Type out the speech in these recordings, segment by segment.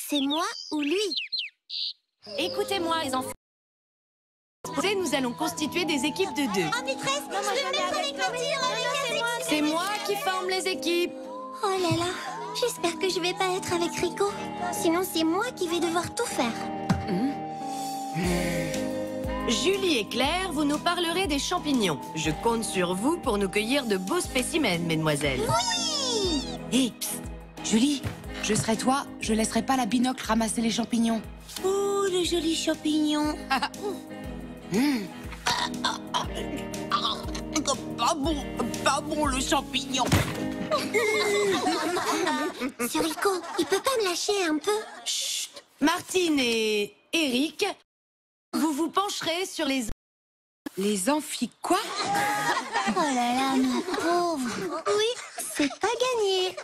C'est moi ou lui? Écoutez-moi, les enfants. Nous allons constituer des équipes de 2. Oh, maîtresse, je veux me mettre avec Martine. C'est moi qui forme les équipes. Oh là là, j'espère que je vais pas être avec Rico. Sinon, c'est moi qui vais devoir tout faire. Julie et Claire, vous nous parlerez des champignons. Je compte sur vous pour nous cueillir de beaux spécimens, mesdemoiselles. Oui! Hé, psst, Julie, je serai toi, je laisserai pas la binocle ramasser les champignons. Oh, le joli champignon. Pas bon le champignon. C'est Rico, il peut pas me lâcher un peu? Chut. Martine et Eric, vous vous pencherez sur les... Les amphis quoi? Oh là là, ma pauvre. Oui, c'est pas gagné.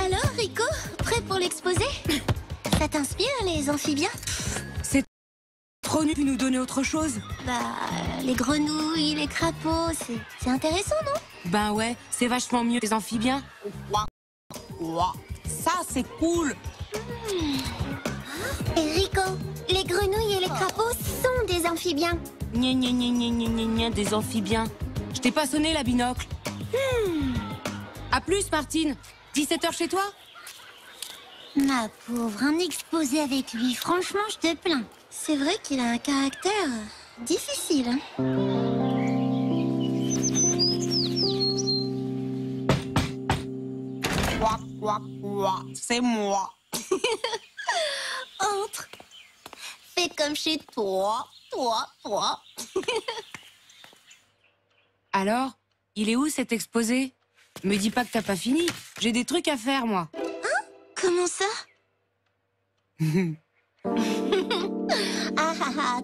Alors, Rico, prêt pour l'exposé? Ça t'inspire, les amphibiens? C'est trop nul de nous donner autre chose. Bah, les grenouilles, les crapauds, c'est intéressant, non? Ben ouais, c'est vachement mieux les amphibiens. Ça, c'est cool. Et Rico, les grenouilles et les crapauds sont des amphibiens. Gna gna gna gna gna gna gna, des amphibiens. Je t'ai pas sonné la binocle. À plus, Martine. 17h chez toi? Ma pauvre, un exposé avec lui, franchement, je te plains. C'est vrai qu'il a un caractère difficile. C'est moi. Entre. Fais comme chez toi, toi. Alors, il est où cet exposé? Me dis pas que t'as pas fini. J'ai des trucs à faire, moi. Comment ça?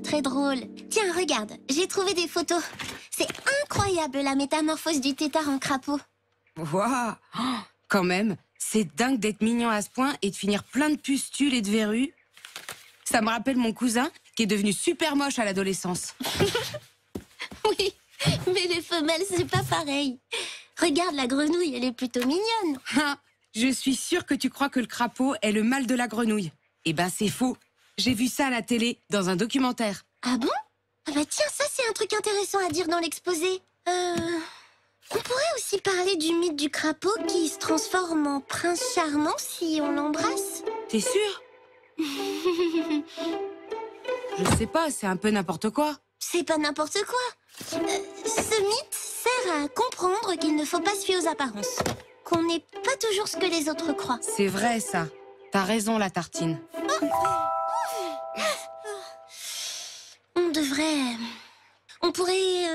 Très drôle. Tiens, regarde, j'ai trouvé des photos. C'est incroyable la métamorphose du tétard en crapaud. Waouh! Oh, quand même, c'est dingue d'être mignon à ce point et de finir plein de pustules et de verrues. Ça me rappelle mon cousin qui est devenu super moche à l'adolescence. Oui, mais les femelles, c'est pas pareil. Regarde, la grenouille, elle est plutôt mignonne. Ah, je suis sûre que tu crois que le crapaud est le mal de la grenouille. Eh ben, c'est faux. J'ai vu ça à la télé, dans un documentaire. Ah bon? Ah bah tiens, ça c'est un truc intéressant à dire dans l'exposé. On pourrait aussi parler du mythe du crapaud qui se transforme en prince charmant si on l'embrasse. T'es sûre? Je sais pas, c'est un peu n'importe quoi. C'est pas n'importe quoi. Ce mythe sert à comprendre qu'il ne faut pas se fier aux apparences. Qu'on n'est pas toujours ce que les autres croient. C'est vrai, ça. T'as raison, la tartine. On pourrait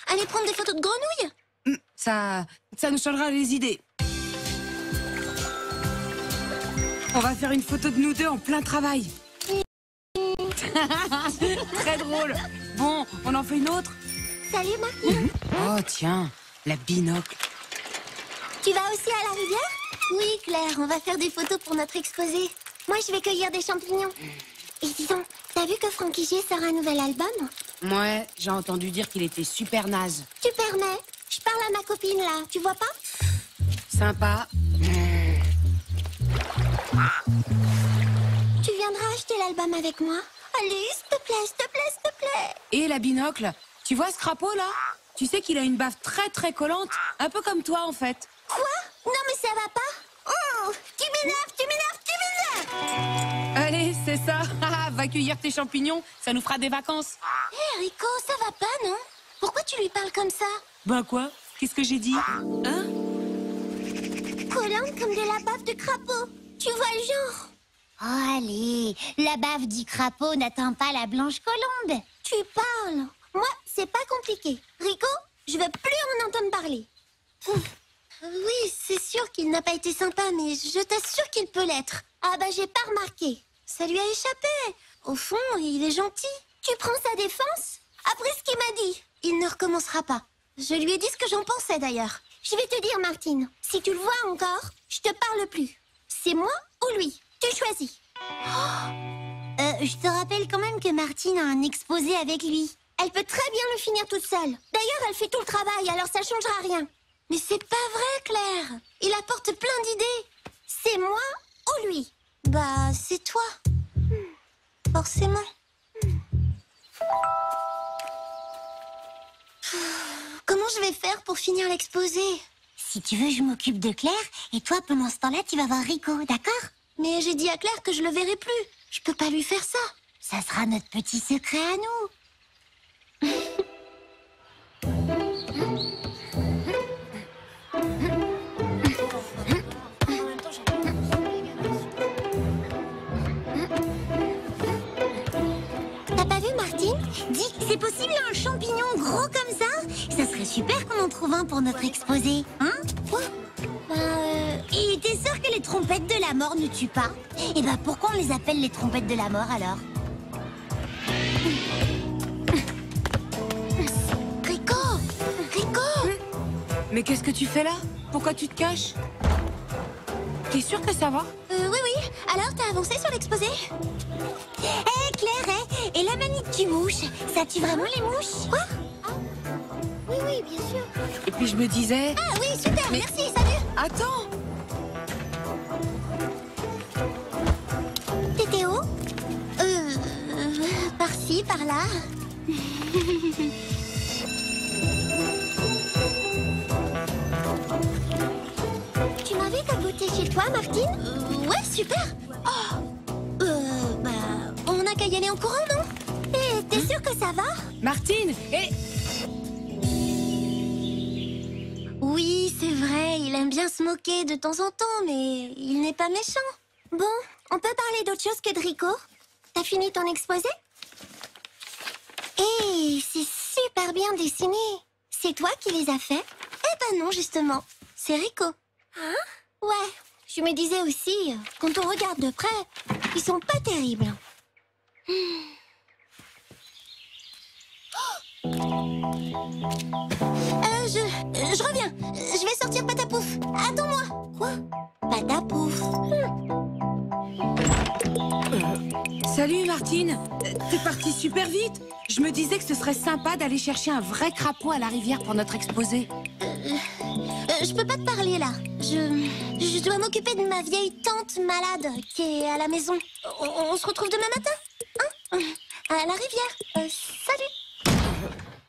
aller prendre des photos de grenouilles. Ça nous changera les idées. On va faire une photo de nous deux en plein travail. Très drôle. Bon, on en fait une autre? Salut, Martine. Oh, tiens, la binocle. Tu vas aussi à la rivière? Oui, Claire, on va faire des photos pour notre exposé. Moi, je vais cueillir des champignons. Et dis donc, t'as vu que Frankie G sort un nouvel album? Ouais, j'ai entendu dire qu'il était super naze. Tu permets? Je parle à ma copine, là. Tu vois pas? Sympa. Tu viendras acheter l'album avec moi? Allez, s'il te plaît, s'il te plaît, s'il te plaît. Et la binocle, tu vois ce crapaud là? Tu sais qu'il a une baffe très collante, un peu comme toi en fait. Quoi? Non, mais ça va pas. Oh, tu m'énerves, tu m'énerves, tu m'énerves. Allez, c'est ça. Va cueillir tes champignons, ça nous fera des vacances. Hé, Rico, ça va pas, non? Pourquoi tu lui parles comme ça? Ben quoi? Qu'est-ce que j'ai dit? Hein? Collante comme de la bave de crapaud. Tu vois le genre? Oh, allez, la bave du crapaud n'atteint pas la blanche colombe. Tu parles. Moi, c'est pas compliqué. Rico, je veux plus en entendre parler. Oui, c'est sûr qu'il n'a pas été sympa, mais je t'assure qu'il peut l'être. Ah bah, j'ai pas remarqué. Ça lui a échappé. Au fond, il est gentil. Tu prends sa défense? Après ce qu'il m'a dit, il ne recommencera pas. Je lui ai dit ce que j'en pensais d'ailleurs. Je vais te dire, Martine, si tu le vois encore, je te parle plus. C'est moi ou lui? Tu choisis. Je te rappelle quand même que Martine a un exposé avec lui. Elle peut très bien le finir toute seule. D'ailleurs, elle fait tout le travail, alors ça changera rien. Mais c'est pas vrai, Claire. Il apporte plein d'idées. C'est moi ou lui? Bah, c'est toi. Forcément. Comment je vais faire pour finir l'exposé? Si tu veux, je m'occupe de Claire et toi, pendant ce temps-là, tu vas voir Rico, d'accord? Mais j'ai dit à Claire que je le verrai plus. Je peux pas lui faire ça. Ça sera notre petit secret à nous. T'as pas vu, Martine? Dis, c'est possible un champignon gros comme ça? Ça serait super qu'on en trouve un pour notre exposé, hein? Quoi? Et t'es sûr que les trompettes de la mort ne tuent pas? Et bah pourquoi on les appelle les trompettes de la mort alors? Rico! Rico! Mais qu'est-ce que tu fais là? Pourquoi tu te caches? T'es sûre que ça va? Oui. Alors, t'as avancé sur l'exposé? Hé Claire, et la manite du mouche, ça tue vraiment les mouches? Quoi? Oui, bien sûr. Et puis je me disais... Ah oui, super, Mais- merci, salut. Attends! T'étais où? Par-ci, par-là. Tu m'avais capoté chez toi, Martine? Ouais, super. Oh, on n'a qu'à y aller en courant, non? Et t'es sûre que ça va? Martine! Et... Oui, c'est vrai, il aime bien se moquer de temps en temps, mais il n'est pas méchant. Bon, on peut parler d'autre chose que de Rico? T'as fini ton exposé? Hé, c'est super bien dessiné. C'est toi qui les as faits? Eh ben non, justement, c'est Rico. Hein? Ouais, je me disais aussi, quand on regarde de près, ils sont pas terribles. Je reviens. Je vais sortir Patapouf. Attends-moi. Quoi? Patapouf. Salut Martine! T'es partie super vite! Je me disais que ce serait sympa d'aller chercher un vrai crapaud à la rivière pour notre exposé. Je peux pas te parler là. Je dois m'occuper de ma vieille tante malade qui est à la maison. On se retrouve demain matin? Hein? À la rivière. Salut.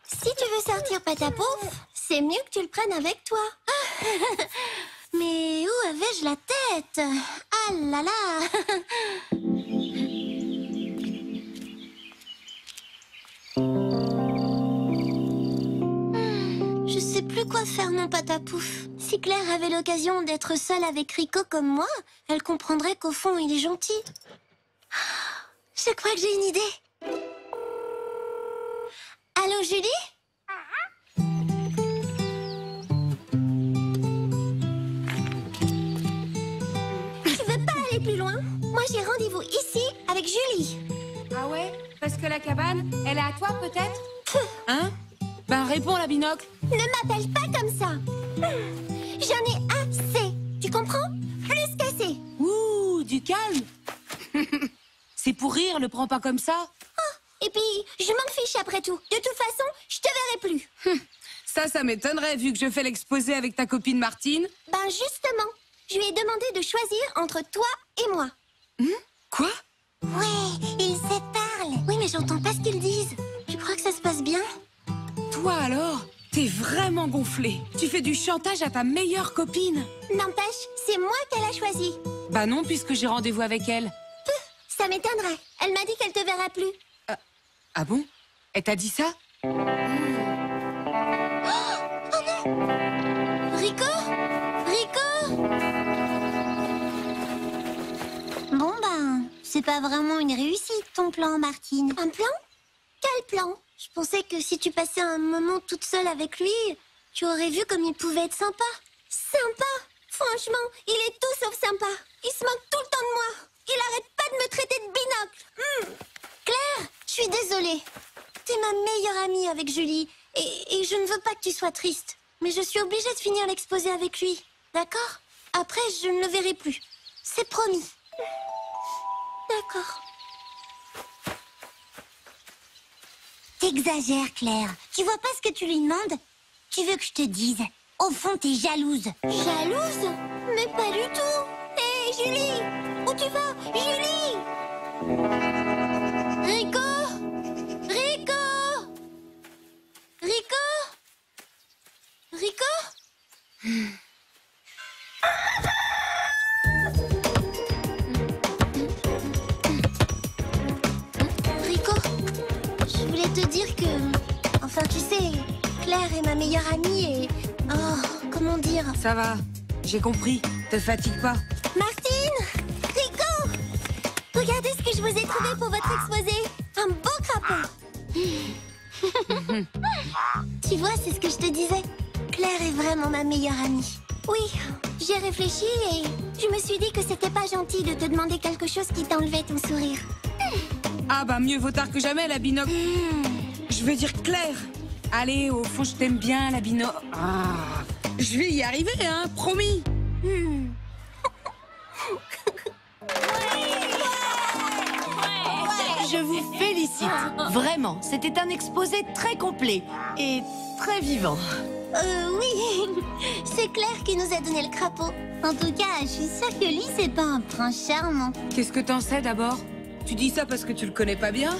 Si tu veux sortir Patapouf, c'est mieux que tu le prennes avec toi. Mais où avais-je la tête? Ah là là. Je sais plus quoi faire, mon Patapouf. Si Claire avait l'occasion d'être seule avec Rico comme moi, elle comprendrait qu'au fond, il est gentil. Je crois que j'ai une idée. Allô, Julie? Tu veux pas aller plus loin? Moi, j'ai rendez-vous ici avec Julie. Ah ouais? Parce que la cabane, elle est à toi peut-être? Hein? Ben réponds la binocle. Ne m'appelle pas comme ça. J'en ai assez. Tu comprends? Plus qu'assez. Ouh, du calme. C'est pour rire, le prends pas comme ça. Et puis, je m'en fiche après tout. De toute façon, je te verrai plus. Ça m'étonnerait vu que je fais l'exposé avec ta copine Martine. Ben justement, je lui ai demandé de choisir entre toi et moi. Quoi? Ouais, ils se parlent. Oui, mais j'entends pas ce qu'ils disent. Tu crois que ça se passe bien? Toi alors? T'es vraiment gonflé. Tu fais du chantage à ta meilleure copine. N'empêche, c'est moi qu'elle a choisi. Bah non, puisque j'ai rendez-vous avec elle. Ça m'étonnerait. Elle m'a dit qu'elle te verra plus. Ah bon? Elle t'a dit ça? Rico? Rico? Bon ben, c'est pas vraiment une réussite ton plan, Martine. Un plan? Quel plan? Je pensais que si tu passais un moment toute seule avec lui, tu aurais vu comme il pouvait être sympa. Sympa? Franchement, il est tout sauf sympa. Il se moque tout le temps de moi. Il arrête pas de me traiter de binocle. Claire, je suis désolée. T'es ma meilleure amie avec Julie. Et je ne veux pas que tu sois triste. Mais je suis obligée de finir l'exposé avec lui. D'accord? Après, je ne le verrai plus. C'est promis. D'accord. T'exagères, Claire. Tu vois pas ce que tu lui demandes? Tu veux que je te dise? Au fond, t'es jalouse. Jalouse? Mais pas du tout. Hé, Julie! Où tu vas? Julie! Rico? Rico? Rico? Rico? Rico, je voulais te dire que... Enfin, tu sais, Claire est ma meilleure amie et... Oh, comment dire? Ça va, j'ai compris. Te fatigue pas. Martine! Rico! Regardez ce que je vous ai trouvé pour votre exposé. Un beau crapaud. Tu vois, c'est ce que je te disais. Claire est vraiment ma meilleure amie. Oui, j'ai réfléchi et je me suis dit que c'était pas gentil de te demander quelque chose qui t'enlevait ton sourire. Ah bah mieux vaut tard que jamais, la binocle. Je veux dire Claire. Allez, au fond, je t'aime bien, la binocle. Ah, je vais y arriver, hein, promis. Je vous félicite. Vraiment, c'était un exposé très complet et très vivant. Oui, c'est Claire qui nous a donné le crapaud. En tout cas, je suis sûre que lui, c'est pas un prince charmant. Qu'est-ce que t'en sais d'abord? Tu dis ça parce que tu le connais pas bien?